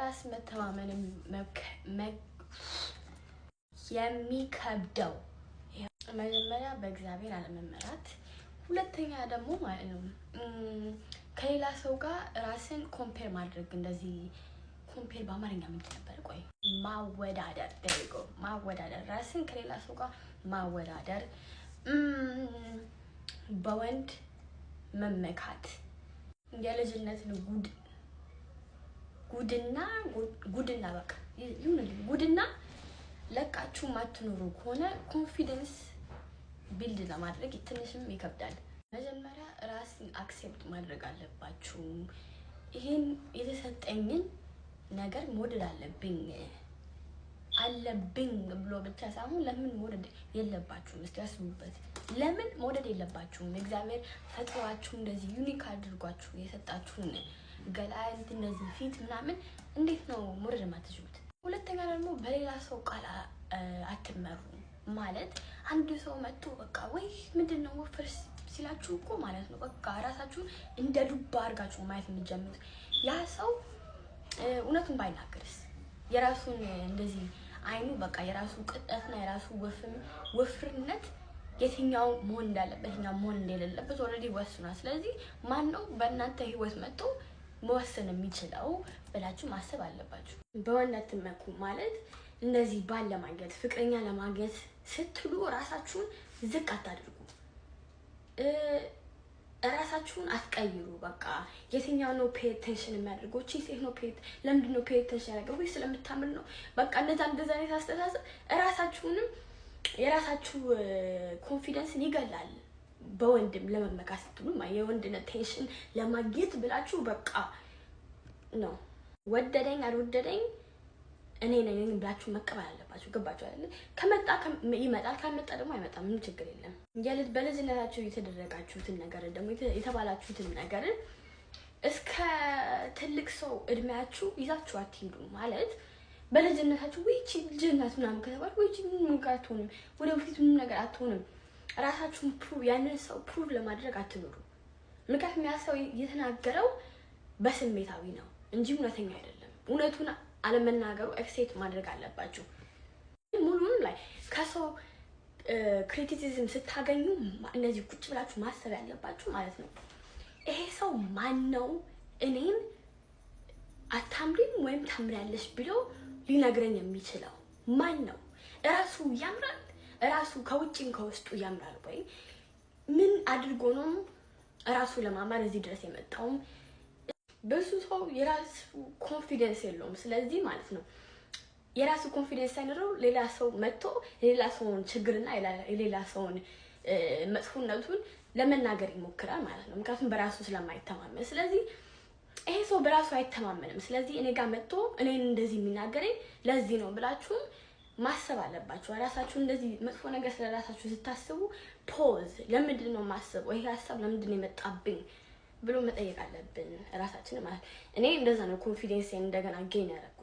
በራስ መተማመን የሚከብደው መጀመሪያ በእግዚአብሔር አለመመራት ሁለተኛ ደግሞ ማለት ነው ከሌላ ሰው ጋር ራስን ኮምፔር ማድረግ እንደዚህ ኮምፔር በአማርኛ ምን ነበር ቆይ ማወዳደር ደይጎ ማወዳደር ራስን ከሌላ ሰው ጋር ማወዳደር በወንድ መመካት የልጅነት ጉድና በቃ ጉድና ለቃችሁ ማትኖሩ ከሆነ ኮንፊደንስ ቢልድ ለማድረግ ትንሽም ይከብዳል መጀመሪያ ራስን አክሴፕት ማድረግ አለባችሁ ይሄን የተሰጠኝን ነገር ሞዴል አለብኝ ብሎ ብቻ ሳይሆን ለምን ሞዴል የለባችሁም እስቲ አስቡበት ለምን ሞዴል የለባችሁም እግዚአብሔር ፈጥሯችሁ እንደዚህ ዩኒክ አድርጓችሁ የሰጣችሁን ገላንት እንደዚህ ፊት ምናምን እንዴት ነው ሞዴል ማትችሉት ሁለተኛ ደግሞ በሌላ ሰው ቃል አትመሩ ማለት አንድ ሰው መጥቶ በቃ ወይ ምንድነው ወፍር ሲላችሁ እኮ ማለት ነው በቃ ራሳችሁ እንደ ዱባ አርጋችሁ ማየት የምትጀምሩት ያ ሰው እውነቱን ባይናገርስ የራሱን እንደዚህ አይኑ በቃ የራሱ ቅጥነትና የራሱ ወፍርነት የትኛው መሆን እንዳለበት የትኛው መሆን እንደሌለበት ኦሬዲ ወስኗል ስለዚህ ማን ነው በእናንተ ህይወት መጥቶ መወሰን የሚችለው ብላችሁ ማሰብ አለባችሁ በወንድ መኩ ማለት እንደዚህ ባል ለማግኘት ፍቅረኛ ለማግኘት ስትሉ ራሳችሁን ዝቅ አታድርጉ ራሳችሁን አትቀይሩ በቃ የትኛው ነው ፔይ አቴንሽን የሚያደርገው ቺስ ነው ለምንድን ነው ፔይ አቴንሽን ያደርገው ወይ ስለምታምር ነው በቃ እንደዛ አይነት አስተሳሰብ ራሳችሁንም የራሳችሁ ኮንፊደንስን ይገላል በወንድም ለመመካት ስትሉ የወንድነት ቴንሽን ለማግኘት ብላችሁ በቃ ነው ወደደኝ አልወደደኝ እኔ ነኝ ብላችሁ መቀበል አለባችሁ ገባችሁ አይደል ከመጣ ይመጣል ካልመጣ ደግሞ አይመጣም ምንም ችግር የለም ያለት በልጅነታችሁ የተደረጋችሁትን ነገር ደግሞ የተባላችሁትን ነገር እስከ ትልቅ ሰው እድሜያችሁ ይዛችሁ አትሂዱ ማለት በልጅነታችሁ ወይቺ ልጅነት ምናምን ከተባለ ወይቺ ምንም አትሆንም ወደፊት ምንም ነገር አትሆንም ራሳችሁን ያንን ሰው ፕሩቭ ለማድረግ አትኖሩ ምክንያቱም ያ ሰው የተናገረው በስሜታዊ ነው እንጂ እውነተኛ አይደለም እውነቱን አለመናገሩ ኤክሴፕት ማድረግ አለባችሁ ሙሉን ላይ ከሰው ክሪቲሲዝም ስታገኙ እንደዚህ ቁጭ ብላችሁ ማሰብ ያለባችሁ ማለት ነው ይሄ ሰው ማን ነው እኔን አታምሪም ወይም ታምሪያለሽ ብሎ ሊነግረኝ የሚችለው ማን ነው ራሱ ያምራል ራሱ ከውጭም ከውስጡ ያምራል ወይ ምን አድርጎ ነው ራሱ ለማማር እዚህ ድረስ የመጣው በሱ ሰው የራሱ ኮንፊደንስ የለውም ስለዚህ ማለት ነው የራሱ ኮንፊደንስ ሳይኖረው ሌላ ሰው መጥቶ ሌላ ሰውን ችግርና ሌላ ሰውን መጥፎነቱን ለመናገር ይሞክራል ማለት ነው ምክንያቱም በራሱ ስለማይተማመን ስለዚህ ይሄ ሰው በራሱ አይተማመንም ስለዚህ እኔ ጋር መጥቶ እኔን እንደዚህ የሚናገረኝ ለዚህ ነው ብላችሁ ማሰብ አለባችሁ ራሳችሁ እንደዚህ መጥፎ ነገር ስለራሳችሁ ስታስቡ ፖዝ ለምንድን ነው ማሰብ ወይ ሐሳብ ለምንድን ነው የመጣብኝ ብሎ መጠየቅ አለብን ራሳችንን ማለት እኔ እንደዛ ነው ኮንፊደንስ እንደገና ጌን ያደረኩት